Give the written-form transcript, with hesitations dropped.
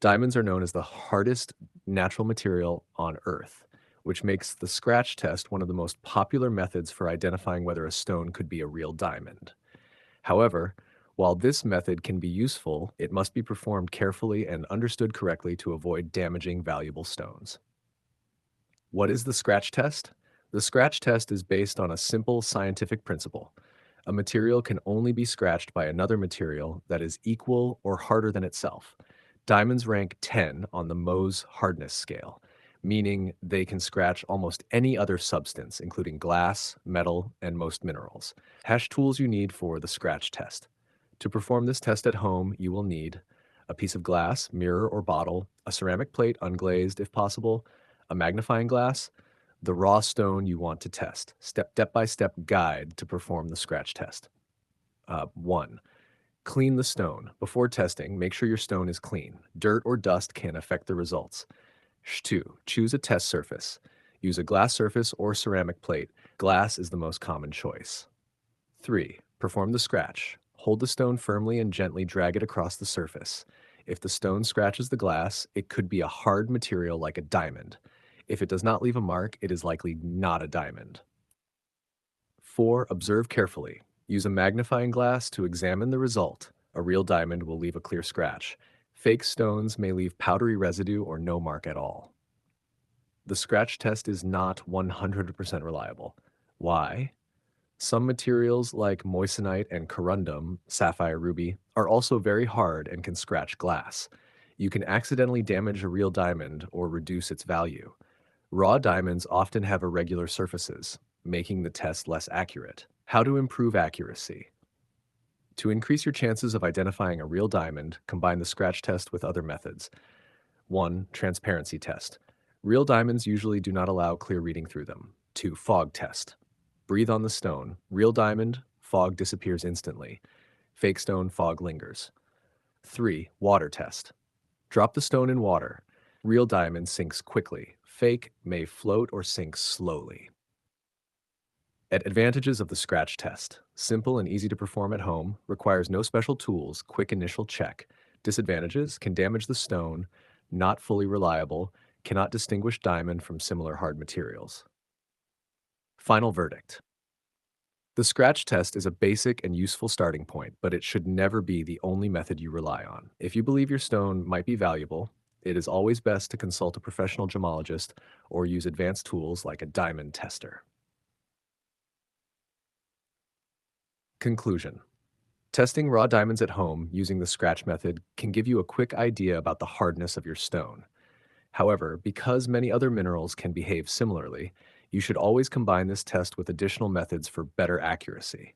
Diamonds are known as the hardest natural material on Earth, which makes the scratch test one of the most popular methods for identifying whether a stone could be a real diamond. However, while this method can be useful, it must be performed carefully and understood correctly to avoid damaging valuable stones. What is the scratch test? The scratch test is based on a simple scientific principle. A material can only be scratched by another material that is equal or harder than itself. Diamonds rank 10 on the Mohs hardness scale, meaning they can scratch almost any other substance, including glass, metal, and most minerals. Hash tools you need for the scratch test. To perform this test at home, you will need a piece of glass, mirror or bottle, a ceramic plate, unglazed if possible, a magnifying glass, the raw stone you want to test, step-by-step guide to perform the scratch test. 1. Clean the stone. Before testing, make sure your stone is clean. Dirt or dust can affect the results. 2. Choose a test surface. Use a glass surface or ceramic plate. Glass is the most common choice. 3. Perform the scratch. Hold the stone firmly and gently drag it across the surface. If the stone scratches the glass, it could be a hard material like a diamond. If it does not leave a mark, it is likely not a diamond. 4. Observe carefully. Use a magnifying glass to examine the result. A real diamond will leave a clear scratch. Fake stones may leave powdery residue or no mark at all. The scratch test is not 100% reliable. Why? Some materials like moissanite and corundum, sapphire ruby, are also very hard and can scratch glass. You can accidentally damage a real diamond or reduce its value. Raw diamonds often have irregular surfaces, making the test less accurate. How to improve accuracy? To increase your chances of identifying a real diamond, combine the scratch test with other methods. 1. Transparency test. Real diamonds usually do not allow clear reading through them. 2. Fog test. Breathe on the stone. Real diamond, fog disappears instantly. Fake stone, fog lingers. 3. Water test. Drop the stone in water. Real diamond sinks quickly. Fake may float or sink slowly. Advantages of the scratch test. Simple and easy to perform at home, requires no special tools, quick initial check. Disadvantages: can damage the stone, not fully reliable, cannot distinguish diamond from similar hard materials. Final verdict. The scratch test is a basic and useful starting point, but it should never be the only method you rely on. If you believe your stone might be valuable, it is always best to consult a professional gemologist or use advanced tools like a diamond tester. Conclusion. Testing raw diamonds at home using the scratch method can give you a quick idea about the hardness of your stone. However, because many other minerals can behave similarly, you should always combine this test with additional methods for better accuracy.